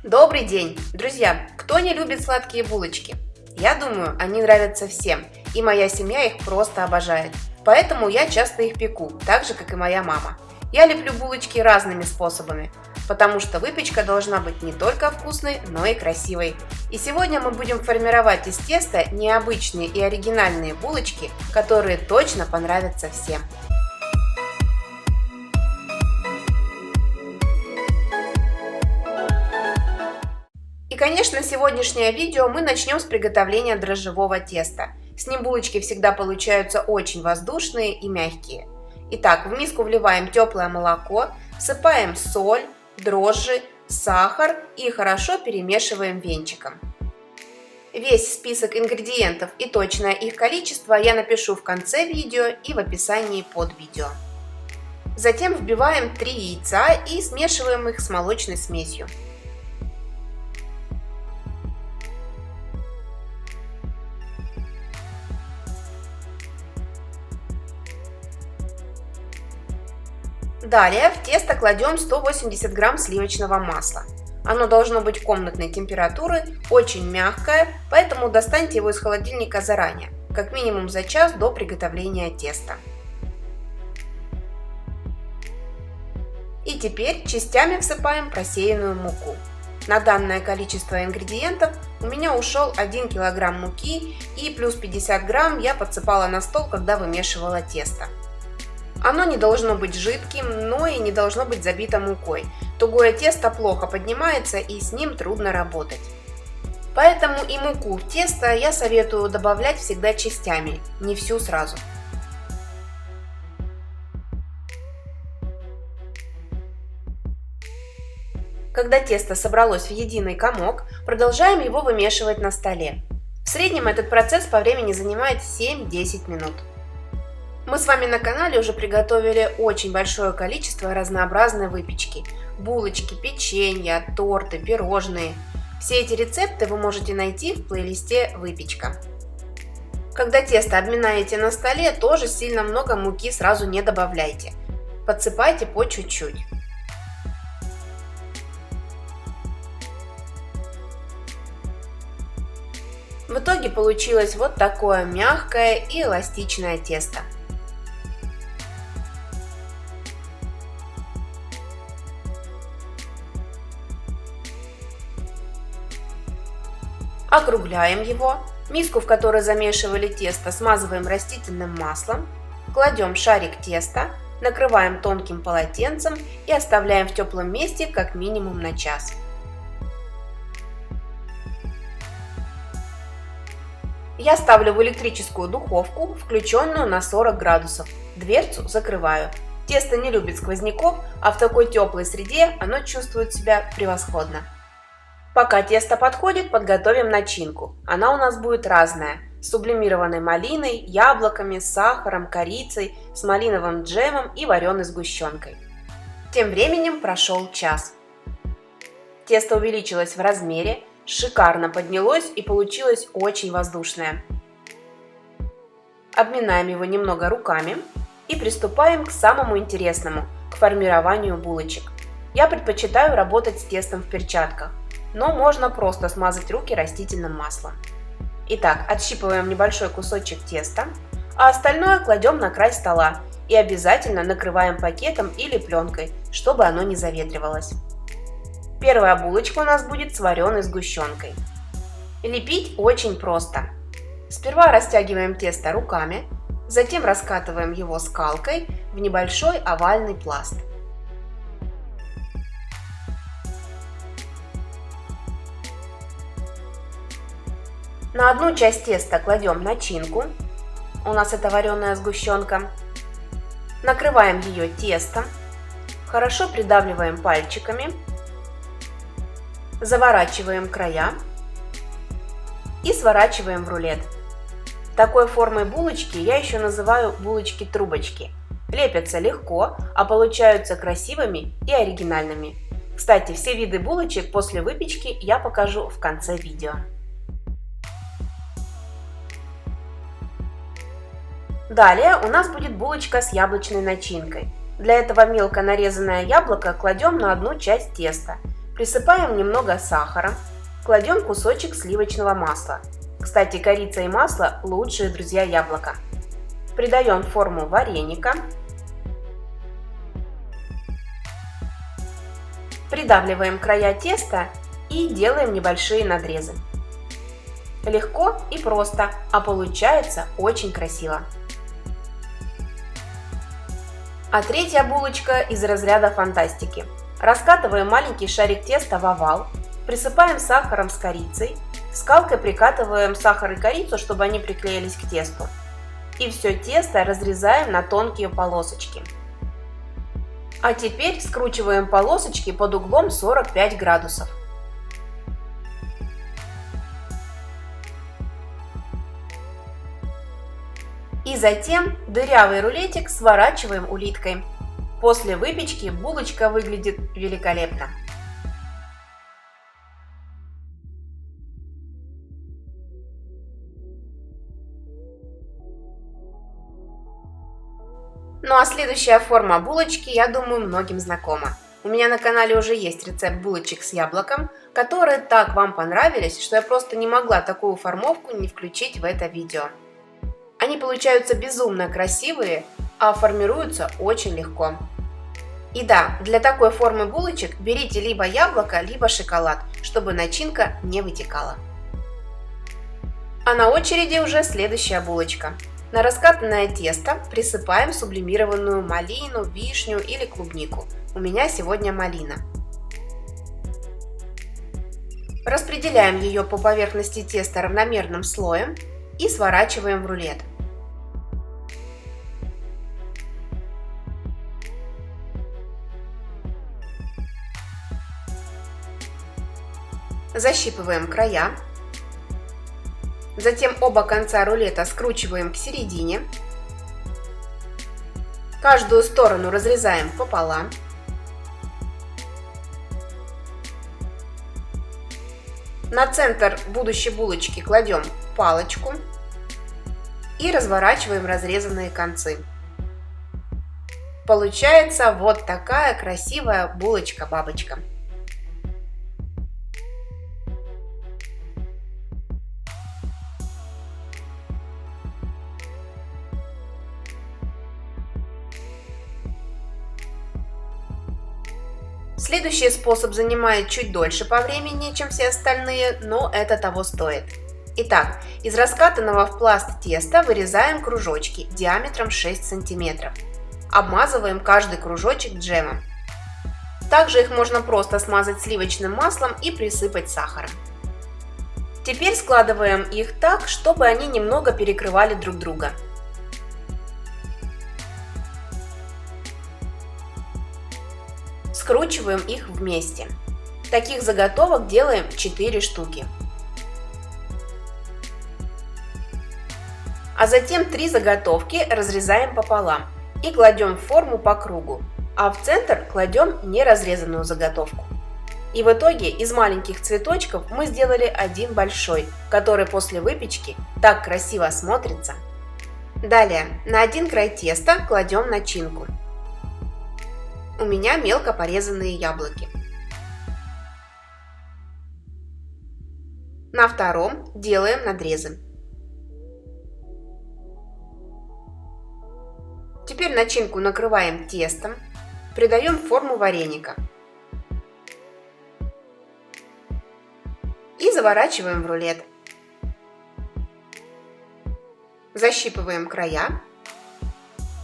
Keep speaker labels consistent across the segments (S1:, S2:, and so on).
S1: Добрый день! Друзья, кто не любит сладкие булочки? Я думаю, они нравятся всем, и моя семья их просто обожает. Поэтому я часто их пеку, так же, как и моя мама. Я леплю булочки разными способами, потому что выпечка должна быть не только вкусной, но и красивой. И сегодня мы будем формировать из теста необычные и оригинальные булочки, которые точно понравятся всем. И, конечно, сегодняшнее видео мы начнем с приготовления дрожжевого теста. С ним булочки всегда получаются очень воздушные и мягкие. Итак, в миску вливаем теплое молоко, всыпаем соль, дрожжи, сахар и хорошо перемешиваем венчиком. Весь список ингредиентов и точное их количество я напишу в конце видео и в описании под видео. Затем вбиваем 3 яйца и смешиваем их с молочной смесью. Далее в тесто кладем 180 грамм сливочного масла. Оно должно быть комнатной температуры, очень мягкое, поэтому достаньте его из холодильника заранее, как минимум за час до приготовления теста. И теперь частями всыпаем просеянную муку. На данное количество ингредиентов у меня ушел 1 килограмм муки и плюс 50 грамм я подсыпала на стол, когда вымешивала тесто. Оно не должно быть жидким, но и не должно быть забито мукой. Тугое тесто плохо поднимается и с ним трудно работать. Поэтому и муку в тесто я советую добавлять всегда частями, не всю сразу. Когда тесто собралось в единый комок, продолжаем его вымешивать на столе. В среднем этот процесс по времени занимает 7-10 минут. Мы с вами на канале уже приготовили очень большое количество разнообразной выпечки. Булочки, печенья, торты, пирожные. Все эти рецепты вы можете найти в плейлисте «Выпечка». Когда тесто обминаете на столе, тоже сильно много муки сразу не добавляйте. Подсыпайте по чуть-чуть. В итоге получилось вот такое мягкое и эластичное тесто. Округляем его. Миску, в которой замешивали тесто, смазываем растительным маслом. Кладем шарик теста, накрываем тонким полотенцем и оставляем в теплом месте как минимум на час. Я ставлю в электрическую духовку, включенную на 40 градусов. Дверцу закрываю. Тесто не любит сквозняков, а в такой теплой среде оно чувствует себя превосходно. Пока тесто подходит, подготовим начинку. Она у нас будет разная. С сублимированной малиной, яблоками, сахаром, корицей, с малиновым джемом и вареной сгущенкой. Тем временем прошел час. Тесто увеличилось в размере, шикарно поднялось и получилось очень воздушное. Обминаем его немного руками и приступаем к самому интересному, к формированию булочек. Я предпочитаю работать с тестом в перчатках, но можно просто смазать руки растительным маслом. Итак, отщипываем небольшой кусочек теста, а остальное кладем на край стола и обязательно накрываем пакетом или пленкой, чтобы оно не заветривалось. Первая булочка у нас будет с вареной сгущенкой. Лепить очень просто. Сперва растягиваем тесто руками, затем раскатываем его скалкой в небольшой овальный пласт. На одну часть теста кладем начинку, у нас это вареная сгущенка, накрываем ее тестом, хорошо придавливаем пальчиками, заворачиваем края и сворачиваем в рулет. Такой формой булочки я еще называю булочки-трубочки. Лепятся легко, а получаются красивыми и оригинальными. Кстати, все виды булочек после выпечки я покажу в конце видео. Далее у нас будет булочка с яблочной начинкой. Для этого мелко нарезанное яблоко кладем на одну часть теста. Присыпаем немного сахара, кладем кусочек сливочного масла. Кстати, корица и масло – лучшие друзья яблока. Придаем форму вареника. Придавливаем края теста и делаем небольшие надрезы. Легко и просто, а получается очень красиво. А третья булочка из разряда фантастики. Раскатываем маленький шарик теста в овал, присыпаем сахаром с корицей, скалкой прикатываем сахар и корицу, чтобы они приклеились к тесту. И все тесто разрезаем на тонкие полосочки. А теперь скручиваем полосочки под углом 45 градусов. И затем дырявый рулетик сворачиваем улиткой. После выпечки булочка выглядит великолепно. Ну а следующая форма булочки, я думаю, многим знакома. У меня на канале уже есть рецепт булочек с яблоком, которые так вам понравились, что я просто не могла такую формовку не включить в это видео. Они получаются безумно красивые, а формируются очень легко. И да, для такой формы булочек берите либо яблоко, либо шоколад, чтобы начинка не вытекала. А на очереди уже следующая булочка. На раскатанное тесто присыпаем сублимированную малину, вишню или клубнику. У меня сегодня малина. Распределяем ее по поверхности теста равномерным слоем и сворачиваем в рулет. Защипываем края. Затем оба конца рулета скручиваем к середине. Каждую сторону разрезаем пополам. На центр будущей булочки кладем палочку и разворачиваем разрезанные концы. Получается вот такая красивая булочка-бабочка. Следующий способ занимает чуть дольше по времени, чем все остальные, но это того стоит. Итак, из раскатанного в пласт теста вырезаем кружочки диаметром 6 см. Обмазываем каждый кружочек джемом. Также их можно просто смазать сливочным маслом и присыпать сахаром. Теперь складываем их так, чтобы они немного перекрывали друг друга. Скручиваем их вместе. Таких заготовок делаем 4 штуки. А затем 3 заготовки разрезаем пополам и кладем в форму по кругу, а в центр кладем неразрезанную заготовку. И в итоге из маленьких цветочков мы сделали один большой, который после выпечки так красиво смотрится. Далее на один край теста кладем начинку. У меня мелко порезанные яблоки. На втором делаем надрезы. Теперь начинку накрываем тестом, придаем форму вареника и заворачиваем в рулет. Защипываем края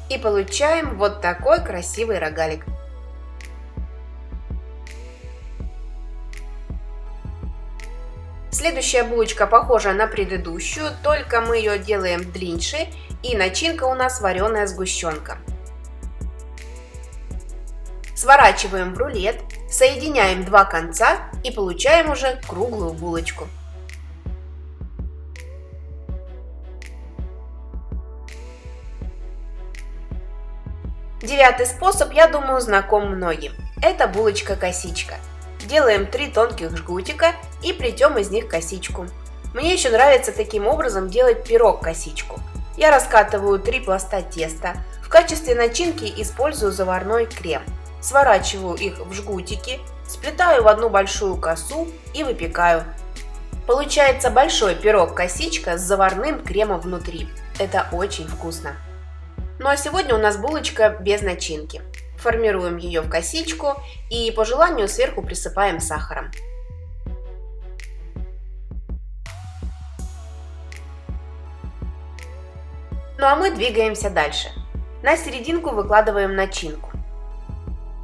S1: и получаем вот такой красивый рогалик. Следующая булочка похожа на предыдущую, только мы ее делаем длиннее, и начинка у нас вареная сгущенка. Сворачиваем в рулет, соединяем два конца и получаем уже круглую булочку. Девятый способ, я думаю, знаком многим. Это булочка-косичка. Делаем 3 тонких жгутика и плетем из них косичку. Мне еще нравится таким образом делать пирог-косичку. Я раскатываю 3 пласта теста. В качестве начинки использую заварной крем. Сворачиваю их в жгутики Сплетаю в одну большую косу и выпекаю. Получается большой пирог-косичка с заварным кремом внутри. Это очень вкусно. Ну а сегодня у нас булочка без начинки. Формируем ее в косичку и по желанию сверху присыпаем сахаром. Ну а мы двигаемся дальше. На серединку выкладываем начинку.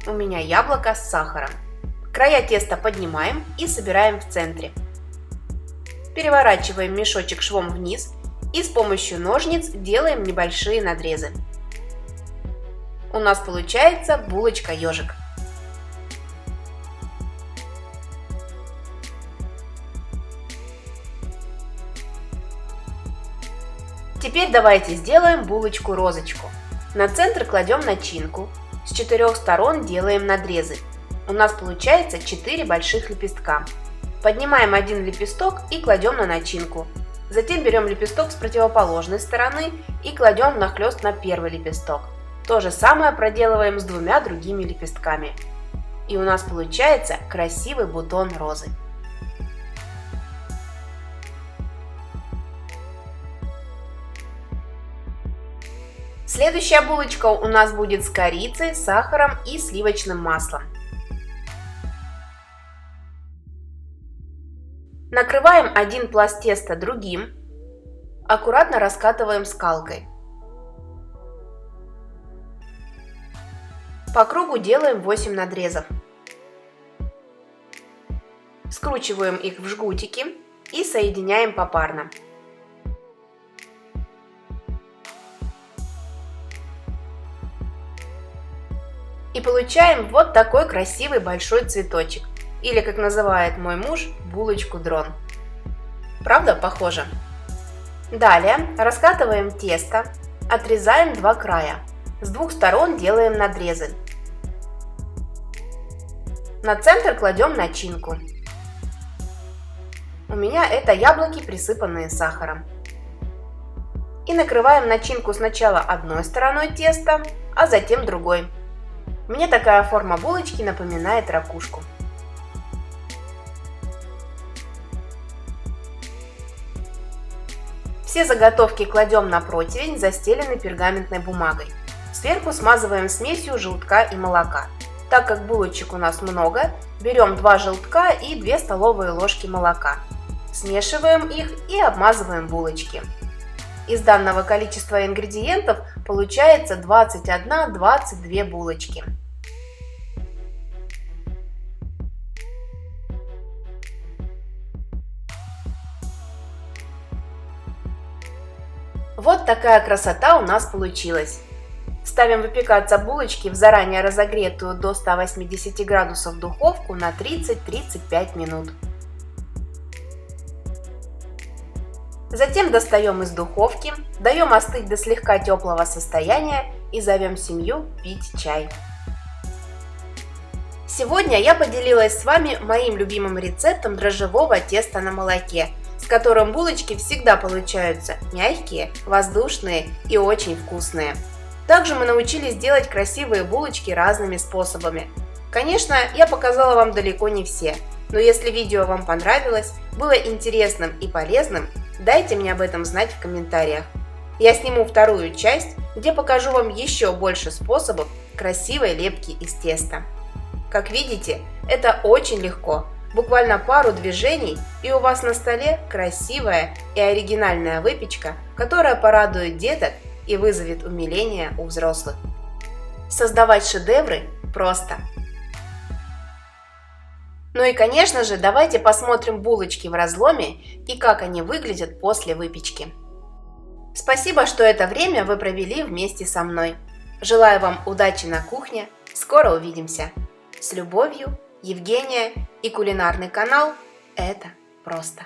S1: У меня яблоко с сахаром. Края теста поднимаем и собираем в центре. Переворачиваем мешочек швом вниз и с помощью ножниц делаем небольшие надрезы. У нас получается булочка-ежик. Теперь давайте сделаем булочку-розочку. На центр кладем начинку, с 4 сторон делаем надрезы. У нас получается 4 больших лепестка. Поднимаем один лепесток и кладем на начинку. Затем берем лепесток с противоположной стороны и кладем нахлест на первый лепесток. То же самое проделываем с 2 другими лепестками. И у нас получается красивый бутон розы. Следующая булочка у нас будет с корицей, сахаром и сливочным маслом. Накрываем один пласт теста другим, аккуратно раскатываем скалкой. По кругу делаем 8 надрезов. Скручиваем их в жгутики и соединяем попарно. И получаем вот такой красивый большой цветочек, или, как называет мой муж, булочку-дрон. Правда, похоже? Далее раскатываем тесто, отрезаем 2 края, с 2 сторон делаем надрезы. На центр кладем начинку. У меня это яблоки, присыпанные сахаром. И накрываем начинку сначала одной стороной теста, а затем другой. Мне такая форма булочки напоминает ракушку. Все заготовки кладем на противень, застеленный пергаментной бумагой. Сверху смазываем смесью желтка и молока. Так как булочек у нас много, берем 2 желтка и 2 столовые ложки молока. Смешиваем их и обмазываем булочки. Из данного количества ингредиентов получается 21-22 булочки. Вот такая красота у нас получилась. Ставим выпекаться булочки в заранее разогретую до 180 градусов духовку на 30-35 минут. Затем достаем из духовки, даем остыть до слегка теплого состояния и зовем семью пить чай. Сегодня я поделилась с вами моим любимым рецептом дрожжевого теста на молоке, с которым булочки всегда получаются мягкие, воздушные и очень вкусные. Также мы научились делать красивые булочки разными способами. Конечно, я показала вам далеко не все, но если видео вам понравилось, было интересным и полезным, дайте мне об этом знать в комментариях. Я сниму вторую часть, где покажу вам еще больше способов красивой лепки из теста. Как видите, это очень легко. Буквально пару движений, и у вас на столе красивая и оригинальная выпечка, которая порадует деток и вызовет умиление у взрослых. Создавать шедевры просто. Ну и конечно же, давайте посмотрим булочки в разломе и как они выглядят после выпечки. Спасибо, что это время вы провели вместе со мной. Желаю вам удачи на кухне. Скоро увидимся. С любовью, Евгения и кулинарный канал «Это просто».